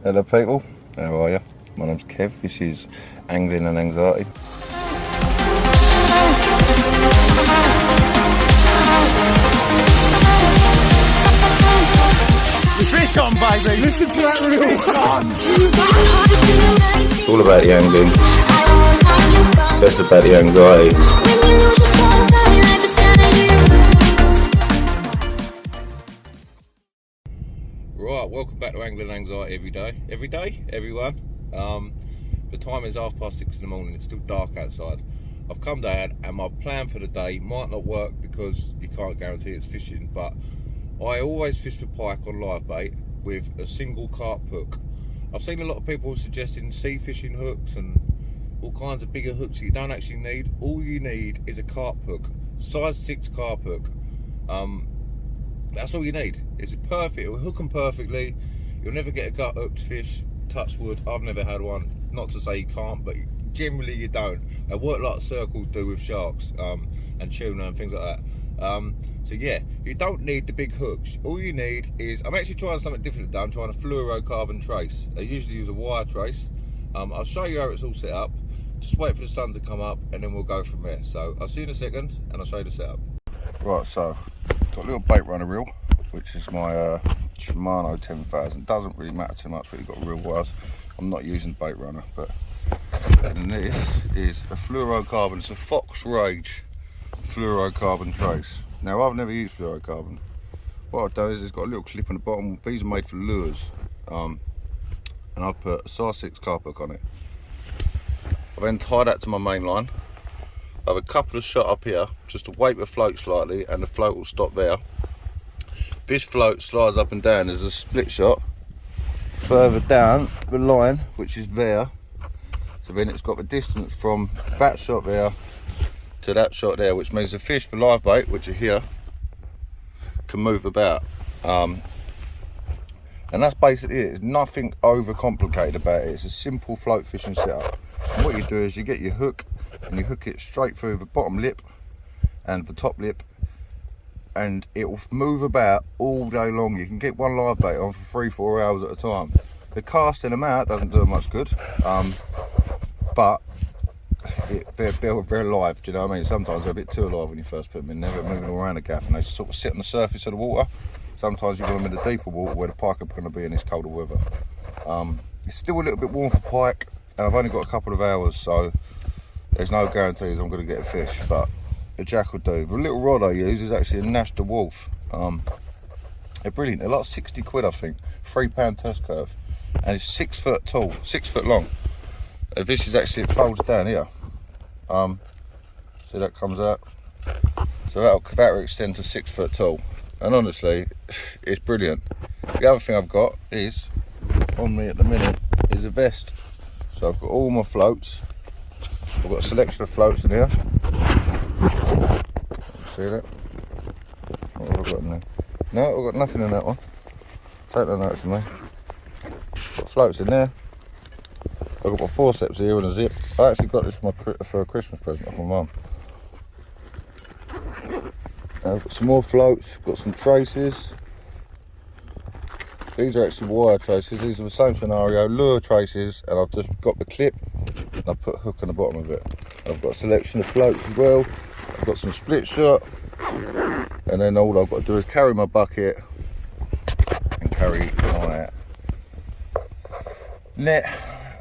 Hello people, how are you? My name's Kev, this is Angling and Anxiety. Fish on, baby! Listen to that reel! Fish on! It's all about the angling, it's about the anxiety. Right, welcome back to Angling and Anxiety every day, everyone. The time is 6:30 in the morning, it's still dark outside. I've come down and my plan for the day might not work because you can't guarantee it's fishing, but I always fish for pike on live bait with a single carp hook. I've seen a lot of people suggesting sea fishing hooks and all kinds of bigger hooks that you don't actually need. All you need is a carp hook, size 6 carp hook. That's all you need. It's perfect, it'll hook them perfectly. You'll never get a gut hooked fish, touch wood. I've never had one. Not to say you can't, but generally you don't. They work like circles do with sharks and tuna and things like that. So yeah, you don't need the big hooks. All you need is, I'm actually trying something different today. I'm trying a fluorocarbon trace. I usually use a wire trace. I'll show you how it's all set up. Just wait for the sun to come up and then we'll go from there. So I'll see you in a second and I'll show you the setup. Right, so got a little bait runner reel, which is my Shimano 10,000. Doesn't really matter too much, but you've got real wires. I'm not using bait runner, but and this is a fluorocarbon. It's a Fox Rage fluorocarbon trace. Now I've never used fluorocarbon. What I've done is it's got a little clip on the bottom. These are made for lures, and I've put a size 6 carp hook on it. I then tie that to my main line. I have a couple of shot up here just to weight the float slightly, and the float will stop there. This float slides up and down. There's a split shot further down the line, which is there. So then it's got the distance from that shot there to that shot there, which means the fish for live bait, which are here, can move about. And that's basically it. There's nothing over complicated about it. It's a simple float fishing setup. And what you do is you get your hook and you hook it straight through the bottom lip and the top lip, and it will move about all day long. You can get one live bait on for 3-4 hours at a time. The casting them out doesn't do much good, but they're very live, do you know what I mean? Sometimes they're a bit too alive when you first put them in. They're moving all around the gaff and they sort of sit on the surface of the water. Sometimes you got them in the deeper water where the pike are going to be in this colder weather. It's still a little bit warm for pike, and I've only got a couple of hours, so there's no guarantees I'm going to get a fish, but the jack will do. The little rod I use is actually a Nash de Wolf. They're brilliant. They're like 60 quid, I think. £3 test curve, and it's 6 foot tall, 6 foot long. This is actually, it folds down here. So that comes out. So that'll extend to 6 foot tall. And honestly, it's brilliant. The other thing I've got is, on me at the minute, is a vest. So I've got all my floats. I've got a selection of floats in here. See that? What have I got in there? No, I've got nothing in that one. Take that note from me. Got floats in there. I've got my forceps here and a zip. I actually got this for a Christmas present off my mum. I've got some more floats, got some traces. These are actually wire traces. These are the same scenario, lure traces, and I've just got the clip and I've put a hook on the bottom of it. I've got a selection of floats as well. I've got some split shot, and then all I've got to do is carry my bucket and carry my net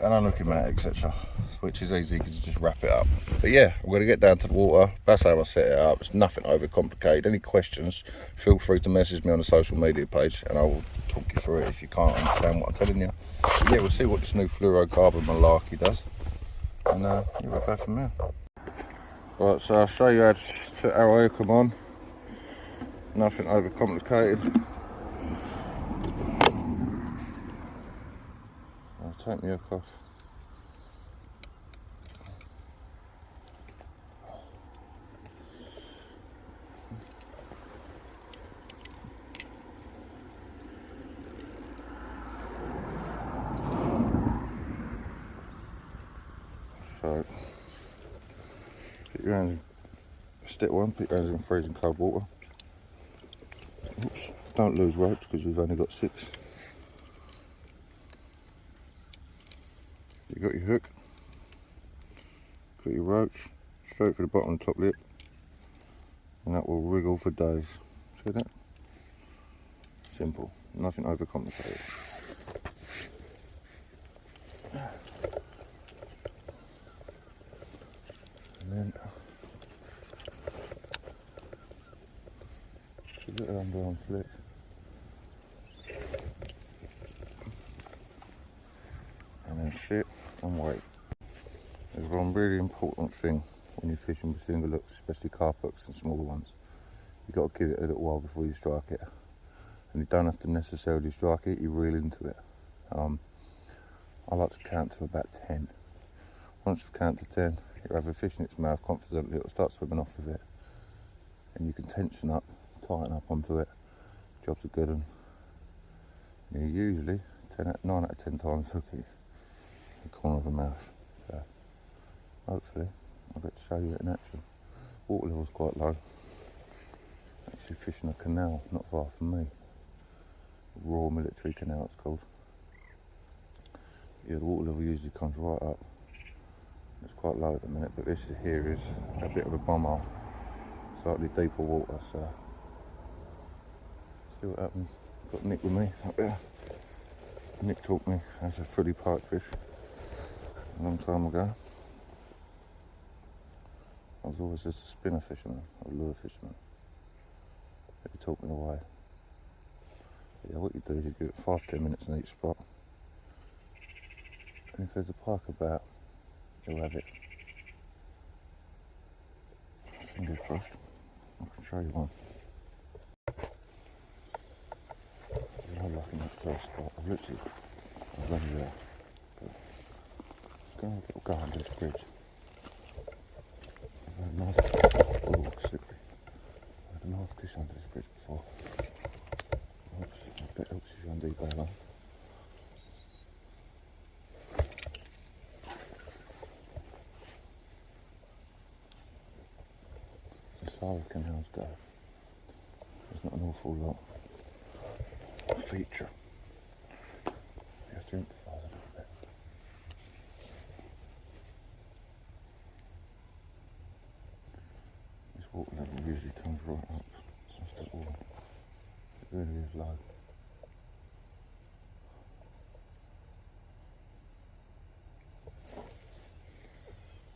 and unhooking mat, etc., which is easy because you just wrap it up. But yeah, I'm going to get down to the water. That's how I set it up. It's nothing over complicated. Any questions, feel free to message me on the social media page and I will talk you through it if you can't understand what I'm telling you. But yeah, we'll see what this new fluorocarbon malarkey does, and we'll go from there. Right, so I'll show you how to put our hook on. Nothing over complicated. I'll take my hook off. So, put your hands in step one, put your hands in freezing cold water. Oops, don't lose ropes because we've only got 6. You got your hook, got your roach, straight for the bottom of the top lip, and that will wriggle for days. See that? Simple, nothing overcomplicated. And then a little underarm flick. And then sit and wait. There's one really important thing when you're fishing with single hooks, especially carp hooks and smaller ones. You've got to give it a little while before you strike it. And you don't have to necessarily strike it, you reel into it. I like to count to about 10. Once you count to 10, you have a fish in its mouth confidently, it'll start swimming off of it. And you can tension up, tighten up onto it. Job's a good one. You usually 9 out of 10 times hook it in the corner of the mouth. So hopefully I'll get to show you it in action. Water level's quite low. Actually fishing a canal not far from me. Raw Military Canal it's called. Yeah, the water level usually comes right up. It's quite low at the minute, but this here is a bit of a bum hole. Slightly deeper water, so see what happens. Got Nick with me up there. Nick taught me as a fully pike fish a long time ago. I was always just a spinner fisherman, a lure fisherman. But he taught me the way. But yeah, what you do is you give it 5-10 minutes in each spot. And if there's a pike about, you'll have it. Fingers crossed. I can show you one. You're not lucky in that first spot. I've literally, I've run there. But it'll go under this bridge. I've had a nice, oh, slippery. I've had a nice fish under this bridge before. Oops, I bet it helps if you're on deep bail. As far as canals go, there's not an awful lot of feature. You have to improvise a little bit. This water level usually comes right up past the wall. It really is low.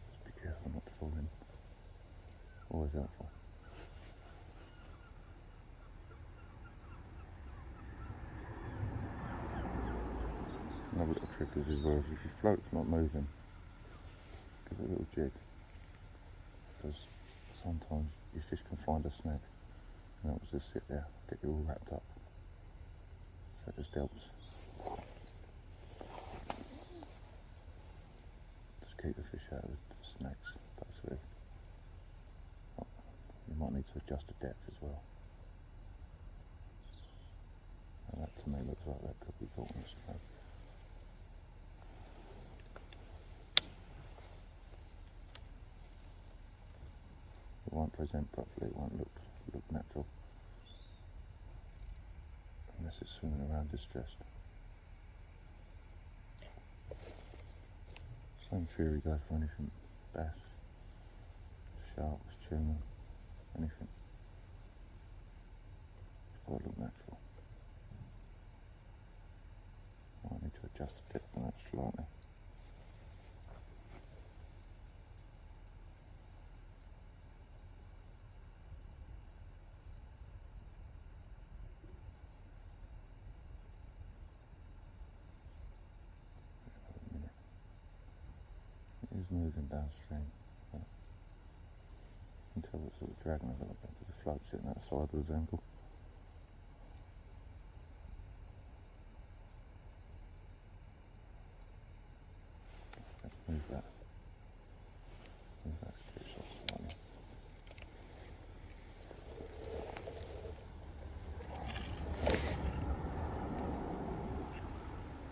Just be careful not to fall in. Always helpful. Another little trick is as well, if your float's not moving, give it a little jig, because sometimes your fish can find a snag and it'll just sit there, get you all wrapped up. So it just helps. Just keep the fish out of the snags, basically. You might need to adjust the depth as well. And that to me looks like that could be caught in a snag. It won't present properly, it won't look natural. Unless it's swimming around distressed. Same theory goes for anything. Bass, sharks, tuna, anything. It's got to look natural. I need to adjust the depth on that slightly. It is moving downstream, but you can tell it's sort of dragging a little bit because the float's sitting at a sideways angle. Let's move that split shot slightly.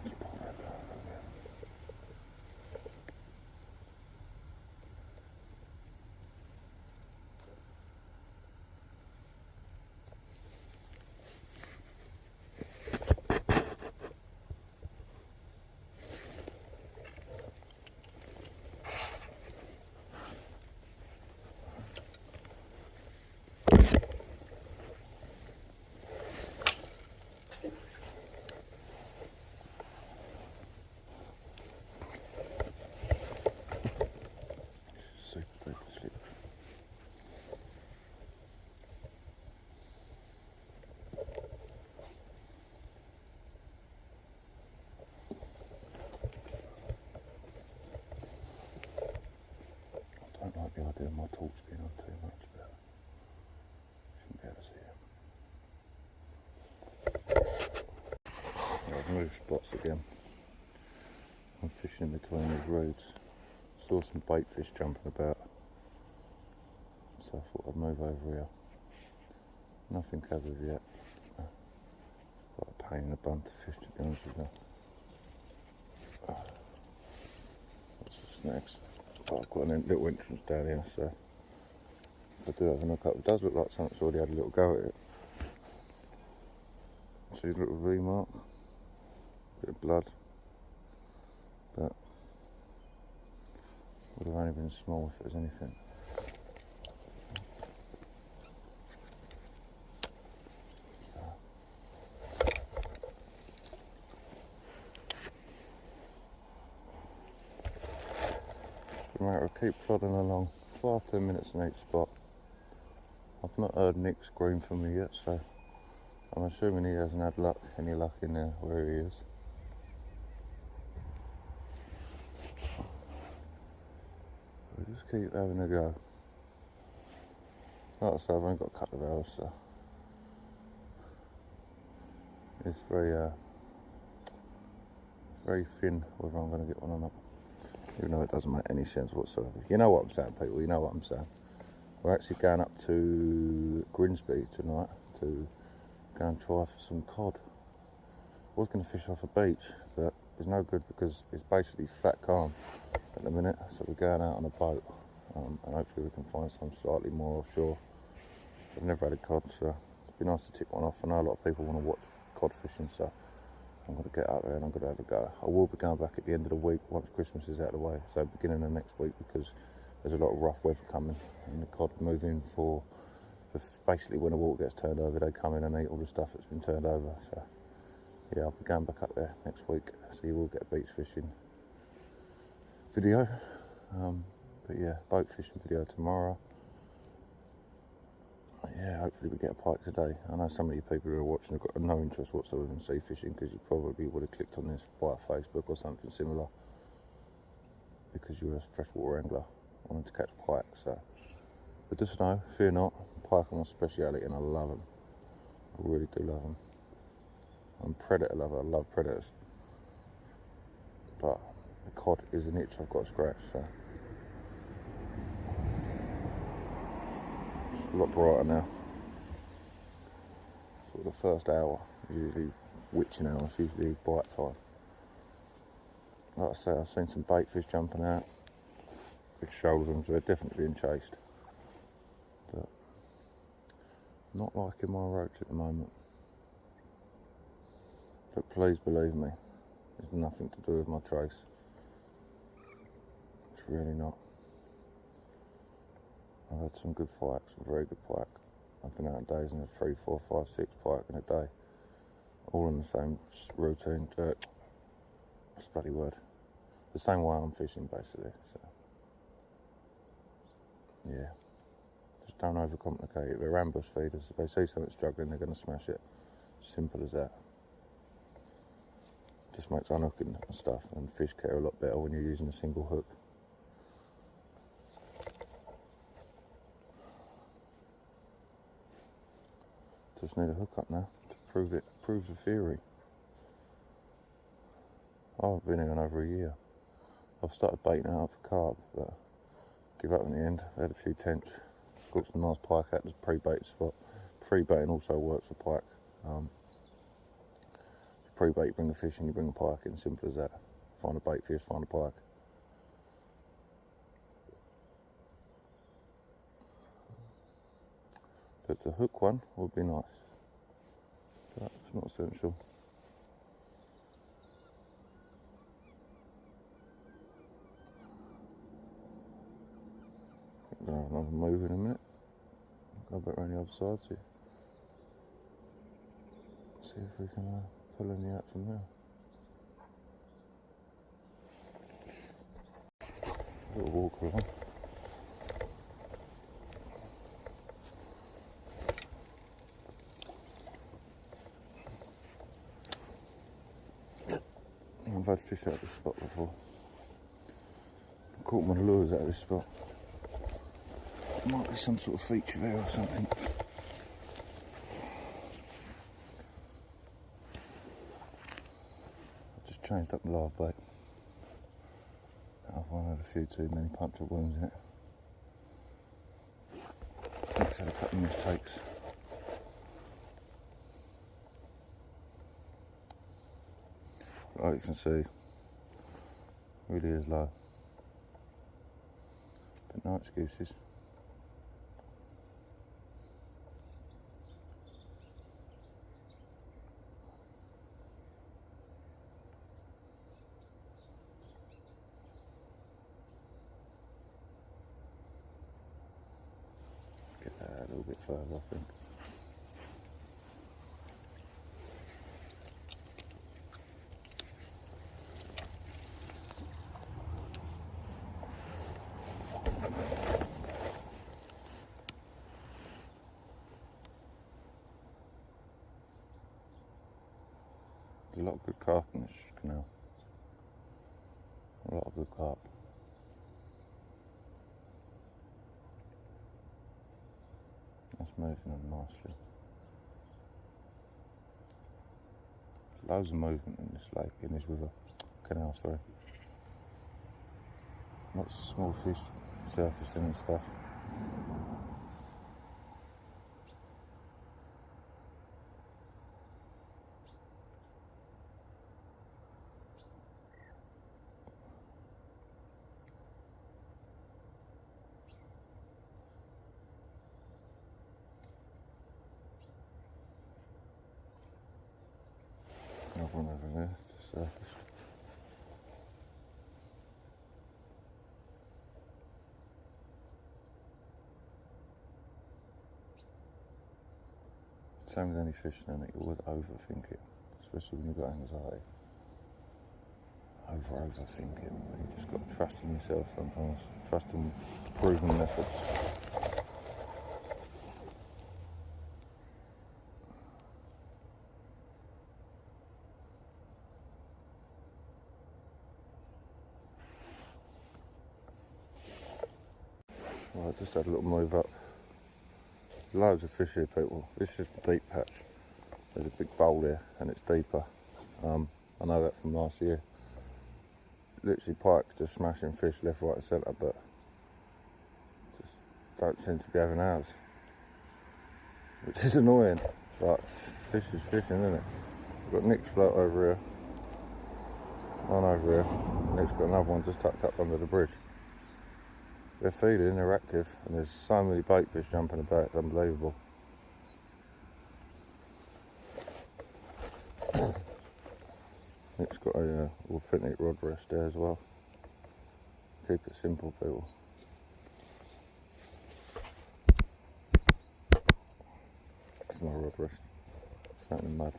Let's pull that down a little bit. my torch being on too much, but shouldn't be able to see it. Yeah, I've moved spots again. I'm fishing between these reeds. Saw some bait fish jumping about, so I thought I'd move over here. Nothing as of yet. Quite a pain in the bum to fish, to be honest with you. Lots of snags. Oh, I've got a little entrance down here, so if I do have a look up, it does look like something's already had a little go at it. See a little V mark, bit of blood, but would have only been small if it was anything. Right, I'll keep plodding along, 5-10 minutes in each spot. I've not heard Nick scream for me yet, so I'm assuming he hasn't had any luck in there where he is. We'll just keep having a go. Like I said, I've only got a couple of hours, so it's very thin whether I'm going to get one or not. Even though it doesn't make any sense whatsoever. You know what I'm saying, people, you know what I'm saying. We're actually going up to Grimsby tonight to go and try for some cod. I was going to fish off a beach, but it's no good because it's basically flat calm at the minute, so we're going out on a boat, and hopefully we can find some slightly more offshore. I've never had a cod, so it'd be nice to tick one off. I know a lot of people want to watch cod fishing, so I'm going to get out there and I'm going to have a go. I will be going back at the end of the week once Christmas is out of the way, so beginning of next week, because there's a lot of rough weather coming and the cod move in for basically when the water gets turned over, they come in and eat all the stuff that's been turned over. So yeah, I'll be going back up there next week, so you will get a beach fishing video. But yeah, boat fishing video tomorrow. Yeah, hopefully we get a pike today. I know some of you people who are watching have got no interest whatsoever in sea fishing because you probably would have clicked on this via Facebook or something similar because you're a freshwater angler wanting to catch pike. So, but just know, fear not, pike are my speciality and I love them. I really do love them. I'm a predator lover, I love predators. But the cod is an itch I've got to scratch, so. It's a lot brighter now. Sort of the first hour is usually witching hour, it's usually bite time. Like I say, I've seen some bait fish jumping out, big shoulder them, so they're definitely being chased. But not liking my roach at the moment. But please believe me, it's nothing to do with my trace. It's really not. I've had some good pikes, some very good pike. I've been out on days and had 3, 4, 5, 6 pike in a day. All in the same routine, dirt. That's a bloody word. The same way I'm fishing, basically. So, yeah. Just don't overcomplicate it. They're ambush feeders. If they see something struggling, they're going to smash it. Simple as that. Just makes unhooking and stuff and fish care a lot better when you're using a single hook. Just need a hook up now to prove the theory. I've been in over a year. I've started baiting out for carp, but give up in the end. I had a few tench, got some nice pike out. There's a pre-bait spot. Pre-baiting also works for pike. Pre-bait, you bring the fish and you bring the pike in, simple as that. Find a bait fish, find a pike. But the hook one would be nice, but it's not essential. I'm going to have another move in a minute. I'll go back around the other side, see if we can pull any out from there. A little walk along. I've had fish out of this spot before. Caught my lures out of this spot. Might be some sort of feature there or something. I just changed up the live bait. I've had a few too many puncture wounds in it. Nick's had a couple of mistakes. Like you can see, really is low. But no excuses. Get that a little bit further, I think. There's a lot of good carp in this canal. A lot of good carp. That's moving them nicely. There's loads of movement in this lake, in this river, canal, sorry. Lots of small fish surfacing and stuff. Another one over there, just surfaced. Same with any fish then, you always overthink it, especially when you've got anxiety. Overthink it. You just got to trust in yourself sometimes, trust in proven methods. Right, just had a little move up. There's loads of fish here, people. This is the deep patch. There's a big bowl there and it's deeper. I know that from last year. Literally pike just smashing fish left, right and centre, but just don't seem to be having ours. Which is annoying. But fish is fishing, isn't it? We've got Nick's float over here. One over here. Nick's got another one just tucked up under the bridge. They're feeding, they're active, and there's so many bait fish jumping about, it's unbelievable. It's got a authentic rod rest there as well. Keep it simple, people. There's my rod rest. It's out in the mud.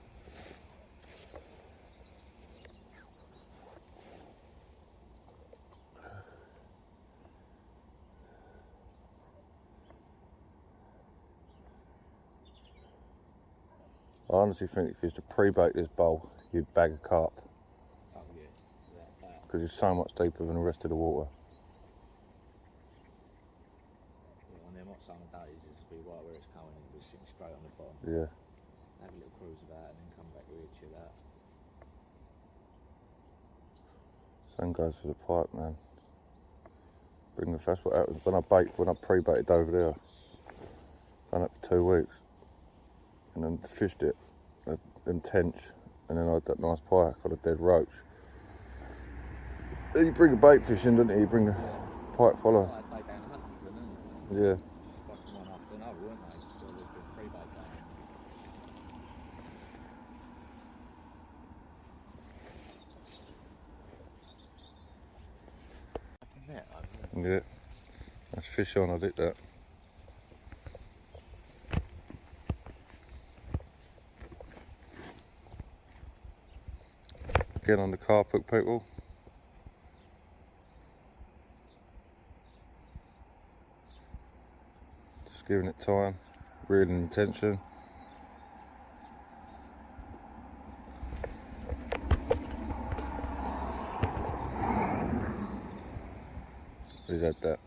I honestly think if you was to pre-bait this bowl, you'd bag a carp. Oh yeah, without doubt. Because it's so much deeper than the rest of the water. Yeah, on them hot summer days, it's be right where it's coming and we're sitting straight on the bottom. Yeah. Have a little cruise about and then come back here, chill out. Same goes for the pike, man. Bring the that's what happens when I pre-baited over there. Done it for 2 weeks. And then fished it, them tench, and then I had that nice pike on a dead roach. Then you bring a bait fish in, don't you? You bring the pike follow. Like they down the hunt with them, Yeah. just fucking one after another, weren't they? Just a little bit of pre-bait going. Yeah. That's fish on, I did that. Again on the carp hook, people. Just giving it time, reeling the tension. He's had that.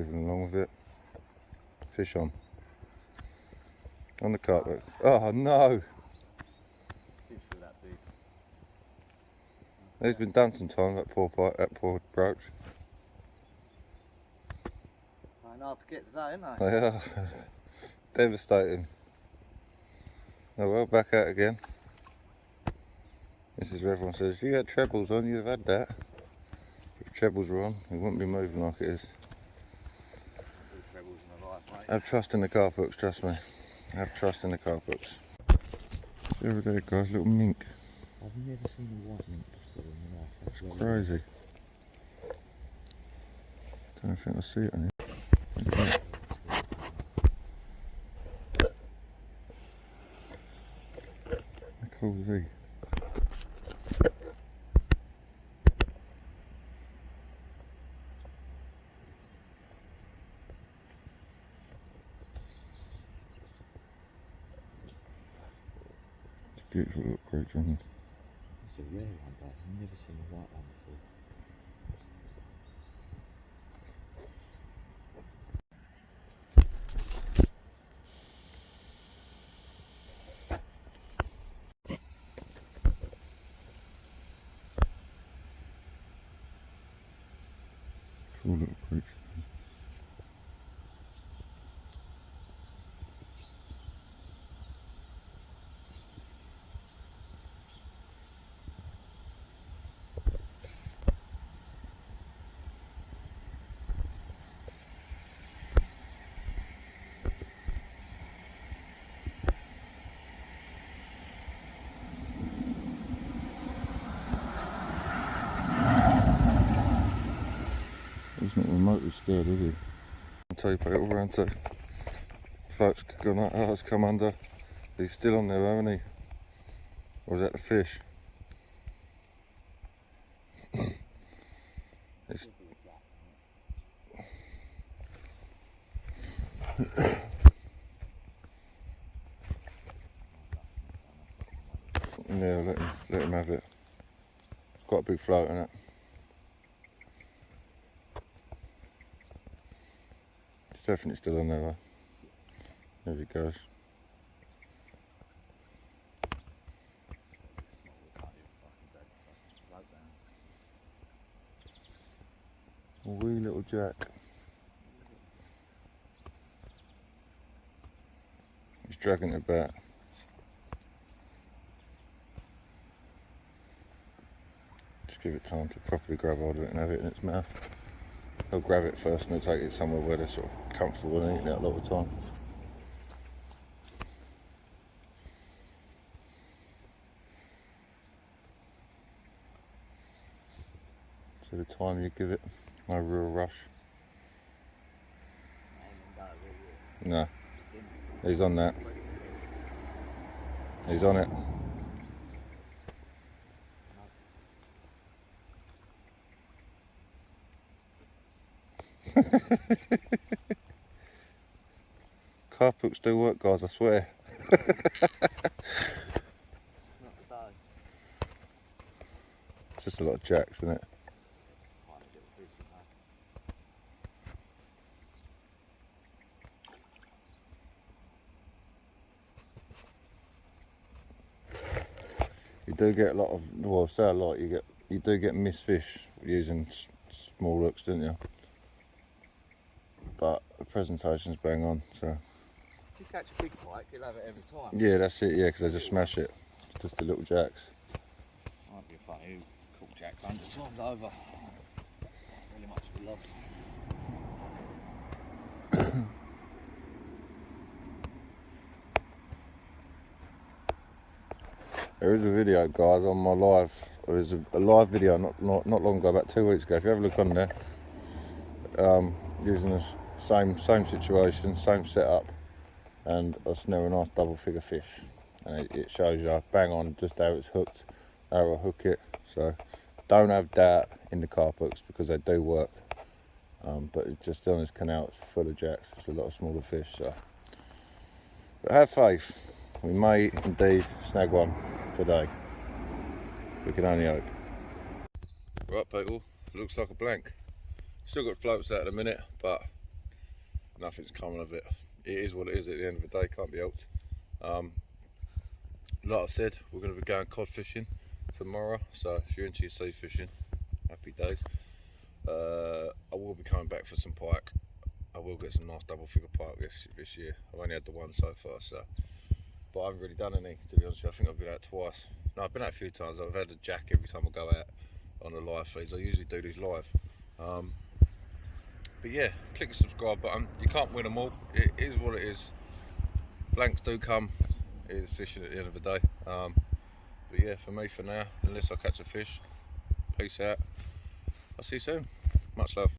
moving along with it. Fish on. On the carp hook. Oh no! He's been done some time, that poor brooch. Hard to get today, isn't They are. Devastating. Oh well, back out again. This is where everyone says, if you had trebles on, you'd have had that. If trebles were on, it wouldn't be moving like it is. Have trust in the carp hooks, trust me. Have trust in the carp hooks. Over there, guys, little mink. I've never seen a white mink before in my life. It's crazy. Don't think I see it on here. How cool is he? Beautiful little creature, isn't it? It's a rare one, but I've never seen a white one before. Cool little creature. He's not remotely scared, is he? I'll tell you, but all round to floats gone out, has come under. He's still on there, hasn't he? Or is that the fish? It's... yeah, let him have it. It's quite a big float, isn't it? It's definitely still on there though. There he goes. A wee little jack. He's dragging it back. Just give it time to properly grab hold of it and have it in its mouth. He'll grab it first and he'll take it somewhere where they're sort of comfortable and eating it a lot of the time. So the time you give it, no real rush. No, he's on that. He's on it. Carp hooks do work, guys, I swear. It's just a lot of jacks, isn't it? You do get a lot of, well, say a lot, you do get missed fish using small hooks, don't you? But the presentation's bang on, so. If you catch a big pike, you'll have it every time. Yeah, that's it, yeah, because they just smash it. It's just the little jacks. Might be funny, who caught jack 100 times over. Really much to be loved. There is a video, guys, on my live. There was a live video not long ago, about 2 weeks ago. If you have a look on there, using the same situation, same setup, and I snare a nice double figure fish. And it shows you bang on just how it's hooked, how I hook it. So don't have doubt in the carp hooks because they do work. But it's just on this canal, it's full of jacks. It's a lot of smaller fish. So, but have faith. We may indeed snag one today. We can only hope. Right, people, looks like a blank. Still got floats out in a minute, but nothing's coming of it. It is what it is at the end of the day, can't be helped. Like I said, we're going to be going cod fishing tomorrow, so if you're into your sea fishing, happy days. I will be coming back for some pike. I will get some nice double figure pike this year. I've only had the one so far, so, but I haven't really done any, to be honest with you. I think I've been out twice. No, I've been out a few times. I've had a jack every time I go out on the live feeds. I usually do these live. But yeah, click the subscribe button. You can't win them all. It is what it is. Blanks do come. It is fishing at the end of the day. But yeah, for me for now, unless I catch a fish, peace out. I'll see you soon. Much love.